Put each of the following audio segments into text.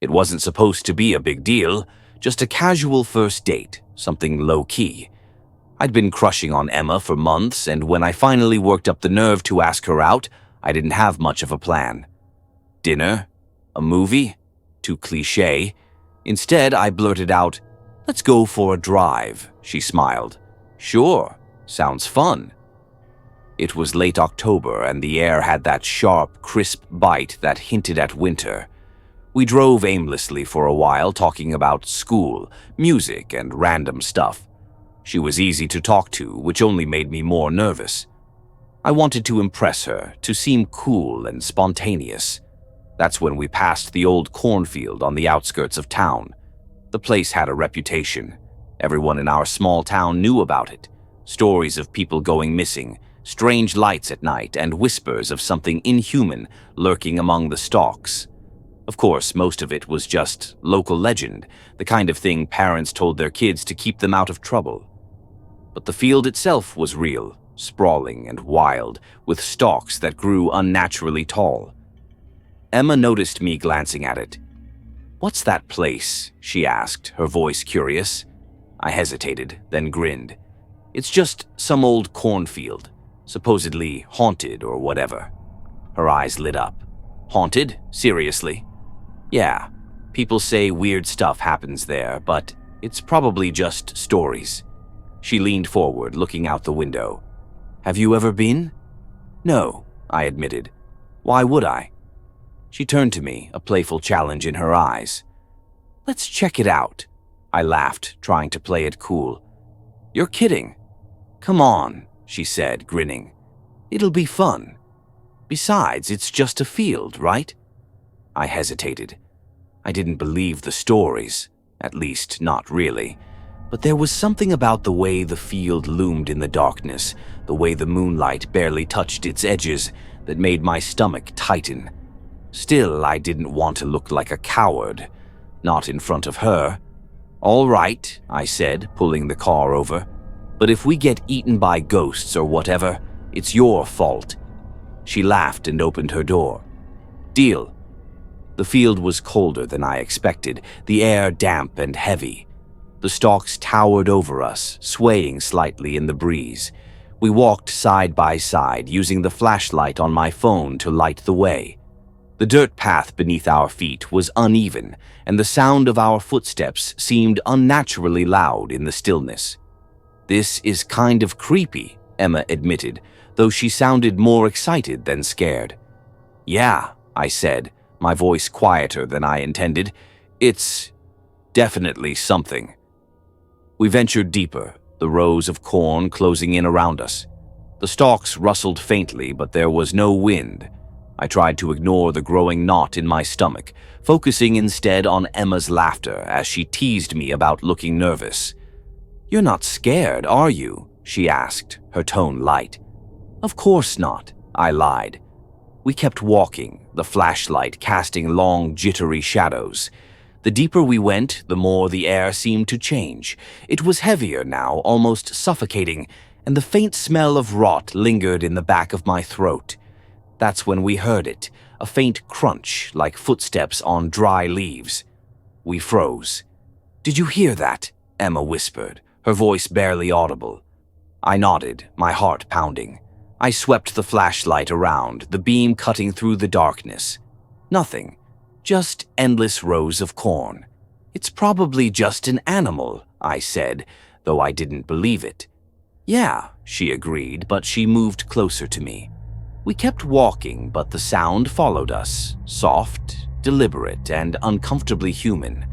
It wasn't supposed to be a big deal, just a casual first date, something low-key. I'd been crushing on Emma for months, and when I finally worked up the nerve to ask her out, I didn't have much of a plan. Dinner? A movie? Too cliché. Instead, I blurted out, "Let's go for a drive." She smiled. "Sure, sounds fun." It was late October, and the air had that sharp, crisp bite that hinted at winter. We drove aimlessly for a while, talking about school, music, and random stuff. She was easy to talk to, which only made me more nervous. I wanted to impress her, to seem cool and spontaneous. That's when we passed the old cornfield on the outskirts of town. The place had a reputation. Everyone in our small town knew about it. Stories of people going missing, strange lights at night, and whispers of something inhuman lurking among the stalks. Of course, most of it was just local legend, the kind of thing parents told their kids to keep them out of trouble. But the field itself was real, sprawling and wild, with stalks that grew unnaturally tall. Emma noticed me glancing at it. "What's that place?" she asked, her voice curious. I hesitated, then grinned. "It's just some old cornfield, supposedly haunted or whatever." Her eyes lit up. "Haunted? Seriously?" "Yeah, people say weird stuff happens there, but it's probably just stories." She leaned forward, looking out the window. "Have you ever been?" "No," I admitted. "Why would I?" She turned to me, a playful challenge in her eyes. "Let's check it out." I laughed, trying to play it cool. "You're kidding." "Come on," she said, grinning. "It'll be fun. Besides, it's just a field, right?" I hesitated. I didn't believe the stories, at least not really. But there was something about the way the field loomed in the darkness, the way the moonlight barely touched its edges, that made my stomach tighten. Still, I didn't want to look like a coward, not in front of her. "All right," I said, pulling the car over. "But if we get eaten by ghosts or whatever, it's your fault." She laughed and opened her door. "Deal." The field was colder than I expected, the air damp and heavy. The stalks towered over us, swaying slightly in the breeze. We walked side by side, using the flashlight on my phone to light the way. The dirt path beneath our feet was uneven, and the sound of our footsteps seemed unnaturally loud in the stillness. "This is kind of creepy," Emma admitted, though she sounded more excited than scared. "Yeah," I said, my voice quieter than I intended. "It's definitely something." We ventured deeper, the rows of corn closing in around us. The stalks rustled faintly, but there was no wind. I tried to ignore the growing knot in my stomach, focusing instead on Emma's laughter as she teased me about looking nervous. "You're not scared, are you?" she asked, her tone light. "Of course not," I lied. We kept walking, the flashlight casting long, jittery shadows. The deeper we went, the more the air seemed to change. It was heavier now, almost suffocating, and the faint smell of rot lingered in the back of my throat. That's when we heard it, a faint crunch like footsteps on dry leaves. We froze. "Did you hear that?" Emma whispered, her voice barely audible. I nodded, my heart pounding. I swept the flashlight around, the beam cutting through the darkness. Nothing. Just endless rows of corn. "It's probably just an animal," I said, though I didn't believe it. "Yeah," she agreed, but she moved closer to me. We kept walking, but the sound followed us, soft, deliberate, and uncomfortably human.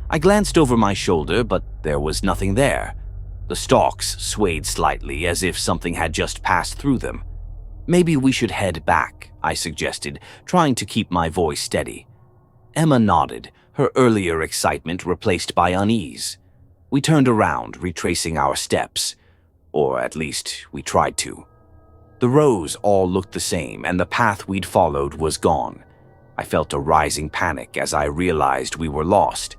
I glanced over my shoulder, but there was nothing there. The stalks swayed slightly, as if something had just passed through them. "Maybe we should head back," I suggested, trying to keep my voice steady. Emma nodded, her earlier excitement replaced by unease. We turned around, retracing our steps. Or at least, we tried to. The rows all looked the same, and the path we'd followed was gone. I felt a rising panic as I realized we were lost.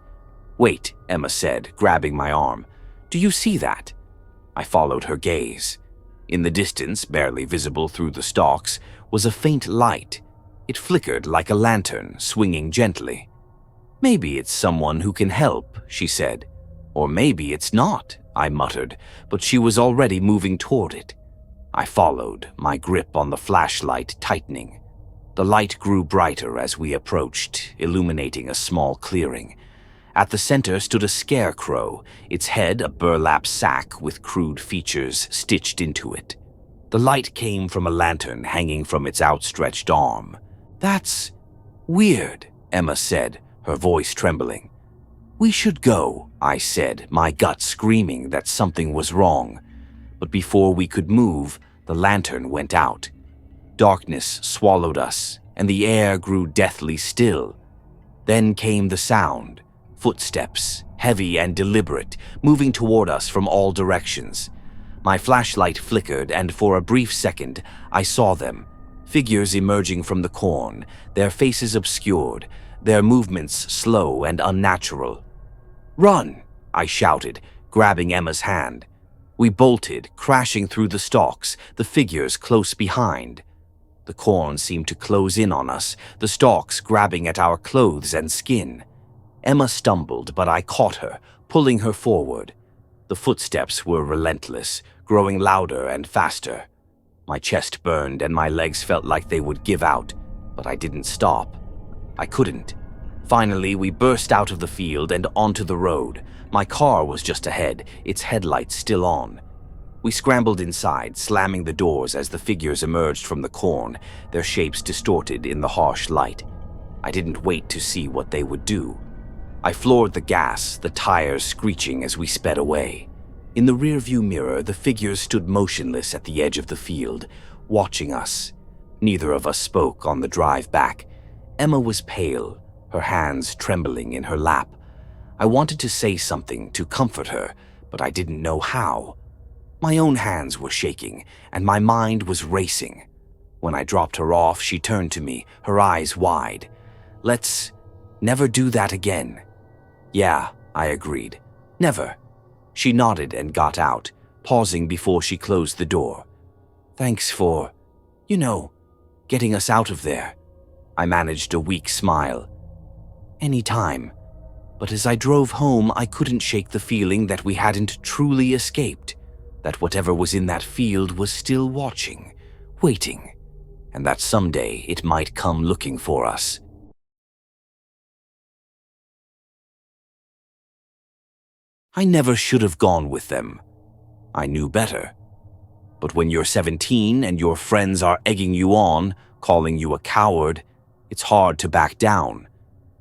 "Wait," Emma said, grabbing my arm. "Do you see that?" I followed her gaze. In the distance, barely visible through the stalks, was a faint light. It flickered like a lantern, swinging gently. Maybe it's someone who can help, she said. Or maybe it's not, I muttered, but she was already moving toward it. I followed, my grip on the flashlight tightening. The light grew brighter as we approached, illuminating a small clearing. At the center stood a scarecrow, its head a burlap sack with crude features stitched into it. The light came from a lantern hanging from its outstretched arm. "That's weird," Emma said, her voice trembling. "We should go," I said, my gut screaming that something was wrong. But before we could move, the lantern went out. Darkness swallowed us, and the air grew deathly still. Then came the sound, footsteps, heavy and deliberate, moving toward us from all directions. My flashlight flickered, and for a brief second, I saw them, figures emerging from the corn, their faces obscured, their movements slow and unnatural. "Run!" I shouted, grabbing Emma's hand. We bolted, crashing through the stalks, the figures close behind. The corn seemed to close in on us, the stalks grabbing at our clothes and skin. Emma stumbled, but I caught her, pulling her forward. The footsteps were relentless, growing louder and faster. My chest burned and my legs felt like they would give out, but I didn't stop. I couldn't. Finally, we burst out of the field and onto the road. My car was just ahead, its headlights still on. We scrambled inside, slamming the doors as the figures emerged from the corn, their shapes distorted in the harsh light. I didn't wait to see what they would do. I floored the gas, the tires screeching as we sped away. In the rearview mirror, the figures stood motionless at the edge of the field, watching us. Neither of us spoke on the drive back. Emma was pale, her hands trembling in her lap. I wanted to say something to comfort her, but I didn't know how. My own hands were shaking, and my mind was racing. When I dropped her off, she turned to me, her eyes wide. "Let's never do that again." "Yeah," I agreed. "Never." She nodded and got out, pausing before she closed the door. "Thanks for, getting us out of there." I managed a weak smile. "Any time." But as I drove home, I couldn't shake the feeling that we hadn't truly escaped, that whatever was in that field was still watching, waiting, and that someday it might come looking for us. I never should have gone with them. I knew better. But when you're 17 and your friends are egging you on, calling you a coward, it's hard to back down,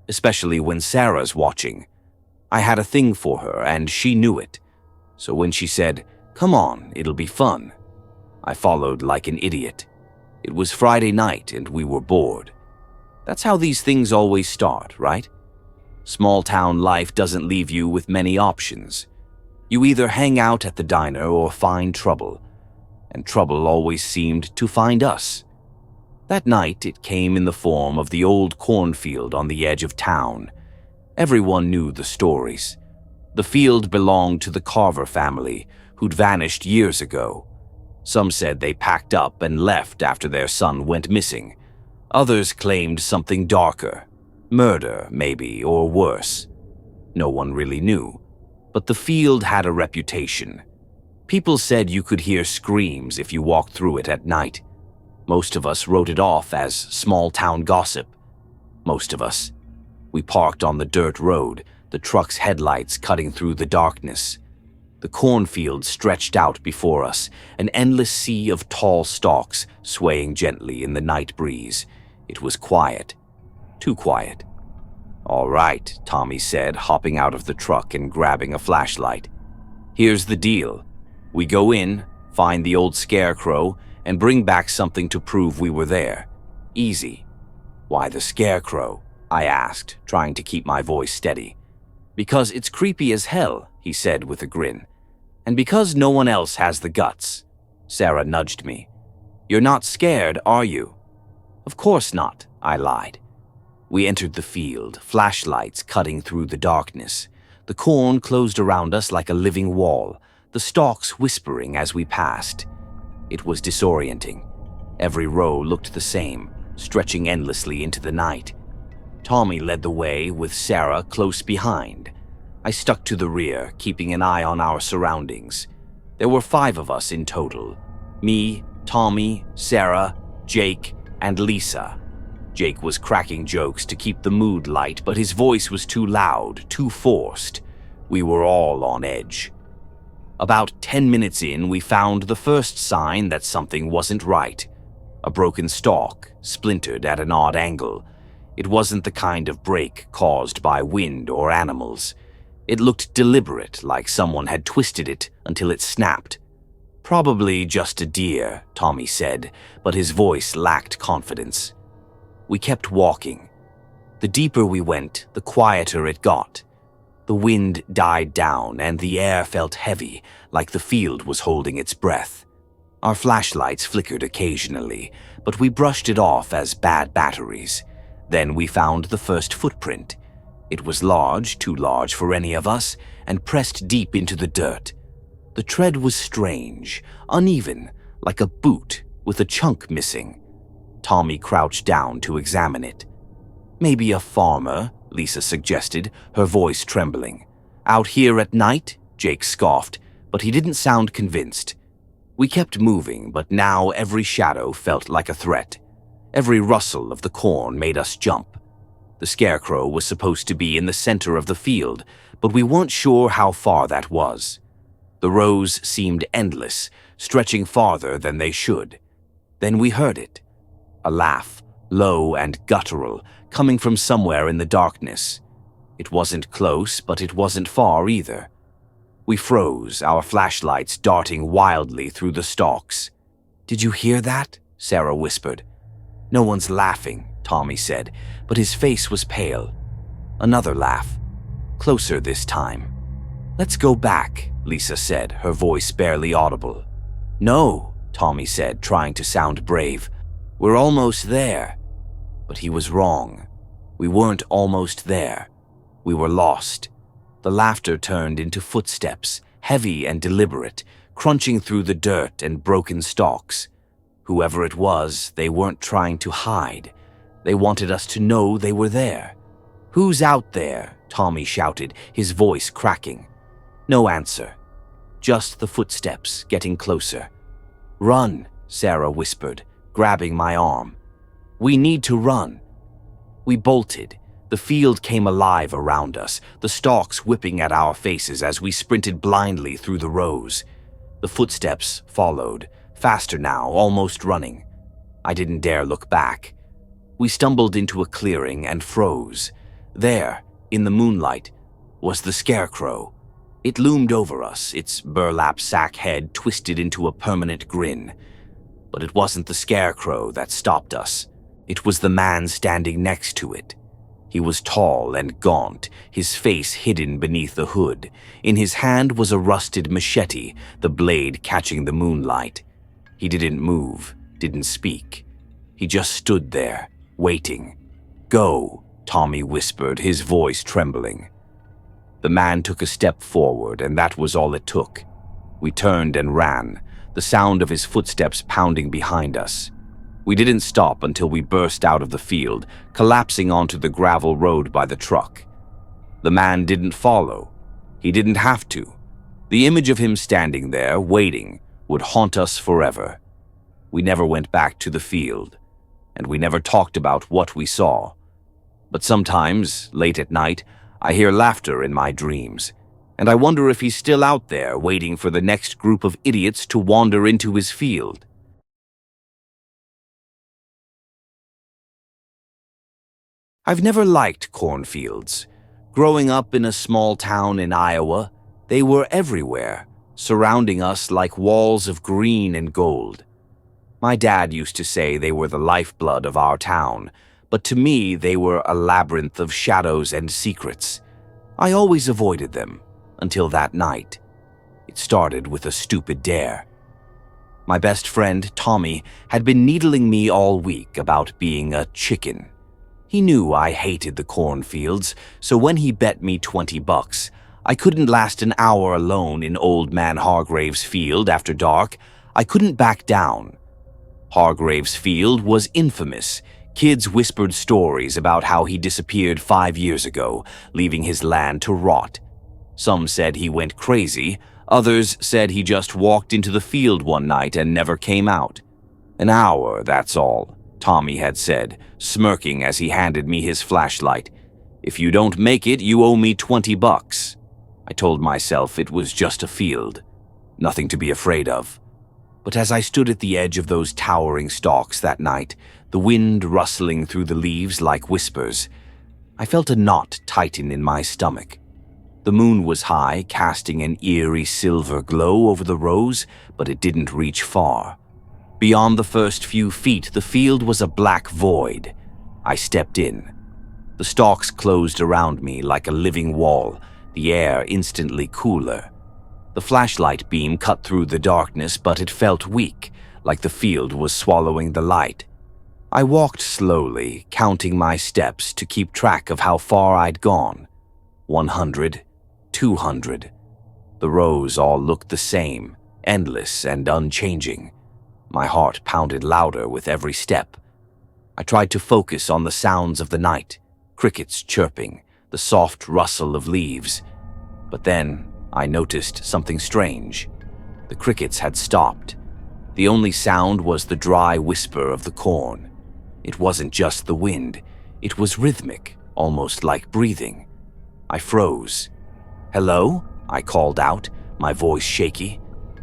especially when Sarah's watching. I had a thing for her, and she knew it. So when she said, "Come on, it'll be fun," I followed like an idiot. It was Friday night, and we were bored. That's how these things always start, right? Small-town life doesn't leave you with many options. You either hang out at the diner or find trouble, and trouble always seemed to find us. That night, it came in the form of the old cornfield on the edge of town. Everyone knew the stories. The field belonged to the Carver family, who'd vanished years ago. Some said they packed up and left after their son went missing. Others claimed something darker. Murder, maybe, or worse. No one really knew. But the field had a reputation. People said you could hear screams if you walked through it at night. Most of us wrote it off as small-town gossip. Most of us. We parked on the dirt road, the truck's headlights cutting through the darkness. The cornfield stretched out before us, an endless sea of tall stalks swaying gently in the night breeze. It was quiet. Too quiet. "All right," Tommy said, hopping out of the truck and grabbing a flashlight. "Here's the deal. We go in, find the old scarecrow, and bring back something to prove we were there. Easy." "Why the scarecrow?" I asked, trying to keep my voice steady. "Because it's creepy as hell," he said with a grin. "And because no one else has the guts." Sarah nudged me. "You're not scared, are you?" "Of course not," I lied. We entered the field, flashlights cutting through the darkness. The corn closed around us like a living wall, the stalks whispering as we passed. It was disorienting. Every row looked the same, stretching endlessly into the night. Tommy led the way with Sarah close behind. I stuck to the rear, keeping an eye on our surroundings. There were 5 of us in total. Me, Tommy, Sarah, Jake, and Lisa. Jake was cracking jokes to keep the mood light, but his voice was too loud, too forced. We were all on edge. About 10 minutes in, we found the first sign that something wasn't right. A broken stalk, splintered at an odd angle. It wasn't the kind of break caused by wind or animals. It looked deliberate, like someone had twisted it until it snapped. Probably just a deer, Tommy said, but his voice lacked confidence. We kept walking. The deeper we went, the quieter it got. The wind died down and the air felt heavy, like the field was holding its breath. Our flashlights flickered occasionally, but we brushed it off as bad batteries. Then we found the first footprint. It was large, too large for any of us, and pressed deep into the dirt. The tread was strange, uneven, like a boot with a chunk missing. Tommy crouched down to examine it. "Maybe a farmer," Lisa suggested, her voice trembling. "Out here at night?" Jake scoffed, but he didn't sound convinced. We kept moving, but now every shadow felt like a threat. Every rustle of the corn made us jump. The scarecrow was supposed to be in the center of the field, but we weren't sure how far that was. The rows seemed endless, stretching farther than they should. Then we heard it. A laugh, low and guttural, coming from somewhere in the darkness. It wasn't close, but it wasn't far either. We froze, our flashlights darting wildly through the stalks. "Did you hear that?" Sarah whispered. "No one's laughing," Tommy said, but his face was pale. Another laugh. Closer this time. "Let's go back," Lisa said, her voice barely audible. "No," Tommy said, trying to sound brave. "We're almost there." But he was wrong. We weren't almost there. We were lost. The laughter turned into footsteps, heavy and deliberate, crunching through the dirt and broken stalks. Whoever it was, they weren't trying to hide. They wanted us to know they were there. "Who's out there?" Tommy shouted, his voice cracking. No answer. Just the footsteps getting closer. "Run," Sarah whispered, grabbing my arm. "We need to run." We bolted. The field came alive around us, the stalks whipping at our faces as we sprinted blindly through the rows. The footsteps followed, faster now, almost running. I didn't dare look back. We stumbled into a clearing and froze. There, in the moonlight, was the scarecrow. It loomed over us, its burlap sack head twisted into a permanent grin. But it wasn't the scarecrow that stopped us. It was the man standing next to it. He was tall and gaunt, his face hidden beneath the hood. In his hand was a rusted machete, the blade catching the moonlight. He didn't move, didn't speak. He just stood there, waiting. "Go," Tommy whispered, his voice trembling. The man took a step forward, and that was all it took. We turned and ran, the sound of his footsteps pounding behind us. We didn't stop until we burst out of the field, collapsing onto the gravel road by the truck. The man didn't follow. He didn't have to. The image of him standing there, waiting, would haunt us forever. We never went back to the field, and we never talked about what we saw. But sometimes, late at night, I hear laughter in my dreams, and I wonder if he's still out there waiting for the next group of idiots to wander into his field. I've never liked cornfields. Growing up in a small town in Iowa, they were everywhere, surrounding us like walls of green and gold. My dad used to say they were the lifeblood of our town, but to me they were a labyrinth of shadows and secrets. I always avoided them, until that night. It started with a stupid dare. My best friend, Tommy, had been needling me all week about being a chicken. He knew I hated the cornfields, so when he bet me $20, I couldn't last an hour alone in Old Man Hargrave's field after dark. I couldn't back down. Hargrave's field was infamous, Kids whispered stories about how he disappeared 5 years ago, leaving his land to rot. Some said he went crazy, others said he just walked into the field one night and never came out. "An hour, that's all," Tommy had said, smirking as he handed me his flashlight. "If you don't make it, you owe me $20. I told myself it was just a field, nothing to be afraid of. But as I stood at the edge of those towering stalks that night, the wind rustling through the leaves like whispers, I felt a knot tighten in my stomach. The moon was high, casting an eerie silver glow over the rows, but it didn't reach far. Beyond the first few feet, the field was a black void. I stepped in. The stalks closed around me like a living wall, the air instantly cooler. The flashlight beam cut through the darkness, but it felt weak, like the field was swallowing the light. I walked slowly, counting my steps to keep track of how far I'd gone. 100, 200. The rows all looked the same, endless and unchanging. My heart pounded louder with every step. I tried to focus on the sounds of the night, crickets chirping, the soft rustle of leaves. But then I noticed something strange. The crickets had stopped. The only sound was the dry whisper of the corn. It wasn't just the wind. It was rhythmic, almost like breathing. I froze. "Hello?" I called out, my voice shaky.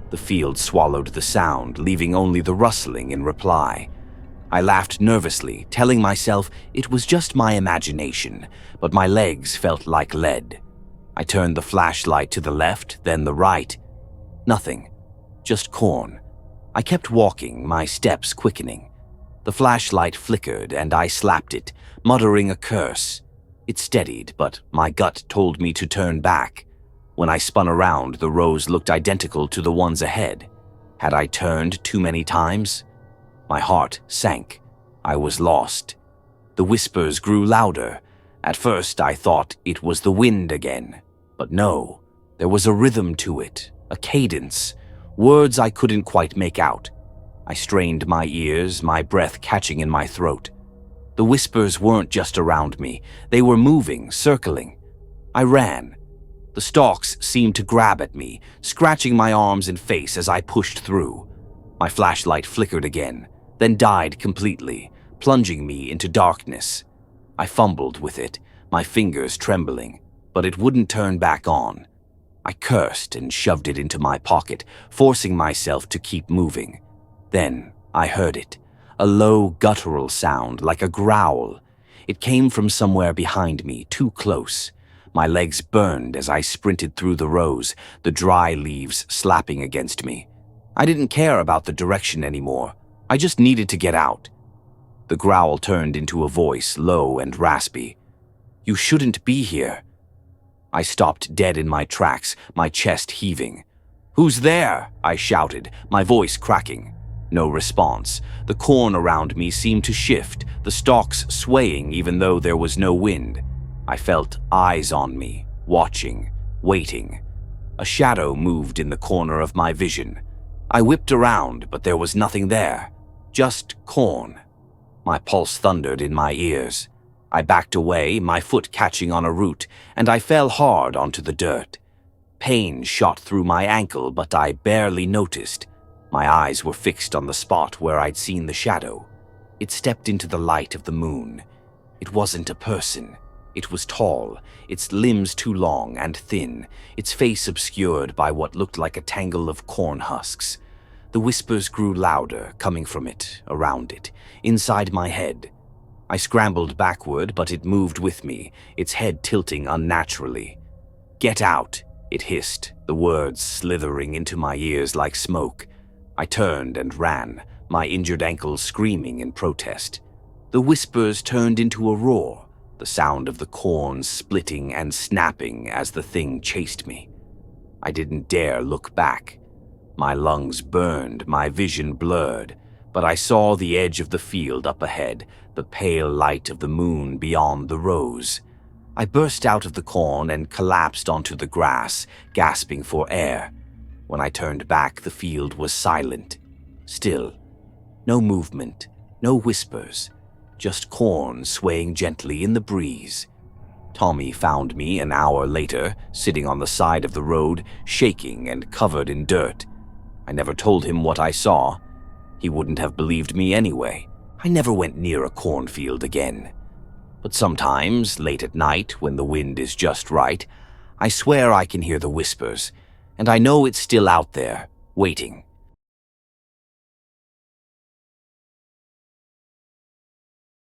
The field swallowed the sound, leaving only the rustling in reply. I laughed nervously, telling myself it was just my imagination, but my legs felt like lead. I turned the flashlight to the left, then the right. Nothing. Just corn. I kept walking, my steps quickening. The flashlight flickered and I slapped it, muttering a curse. It steadied, but my gut told me to turn back. When I spun around, the rows looked identical to the ones ahead. Had I turned too many times? My heart sank. I was lost. The whispers grew louder. At first, I thought it was the wind again. But no, there was a rhythm to it, a cadence, words I couldn't quite make out. I strained my ears, my breath catching in my throat. The whispers weren't just around me. They were moving, circling. I ran. The stalks seemed to grab at me, scratching my arms and face as I pushed through. My flashlight flickered again, then died completely, plunging me into darkness. I fumbled with it, my fingers trembling, but it wouldn't turn back on. I cursed and shoved it into my pocket, forcing myself to keep moving. Then I heard it, a low guttural sound like a growl. It came from somewhere behind me, too close. My legs burned as I sprinted through the rows, the dry leaves slapping against me. I didn't care about the direction anymore. I just needed to get out. The growl turned into a voice, low and raspy. "You shouldn't be here." I stopped dead in my tracks, my chest heaving. "Who's there?" I shouted, my voice cracking. No response. The corn around me seemed to shift, the stalks swaying even though there was no wind. I felt eyes on me, watching, waiting. A shadow moved in the corner of my vision. I whipped around, but there was nothing there. Just corn. My pulse thundered in my ears. I backed away, my foot catching on a root, and I fell hard onto the dirt. Pain shot through my ankle, but I barely noticed. My eyes were fixed on the spot where I'd seen the shadow. It stepped into the light of the moon. It wasn't a person. It was tall, its limbs too long and thin, its face obscured by what looked like a tangle of corn husks. The whispers grew louder, coming from it, around it, inside my head. I scrambled backward, but it moved with me, its head tilting unnaturally. "Get out," it hissed, the words slithering into my ears like smoke. I turned and ran, my injured ankle screaming in protest. The whispers turned into a roar, the sound of the corn splitting and snapping as the thing chased me. I didn't dare look back. My lungs burned, my vision blurred, but I saw the edge of the field up ahead, the pale light of the moon beyond the rows. I burst out of the corn and collapsed onto the grass, gasping for air. When I turned back, the field was silent, still. No movement, no whispers, just corn swaying gently in the breeze. Tommy found me an hour later, sitting on the side of the road, shaking and covered in dirt. I never told him what I saw. He wouldn't have believed me anyway. I never went near a cornfield again. But sometimes, late at night, when the wind is just right, I swear I can hear the whispers, and I know it's still out there, waiting.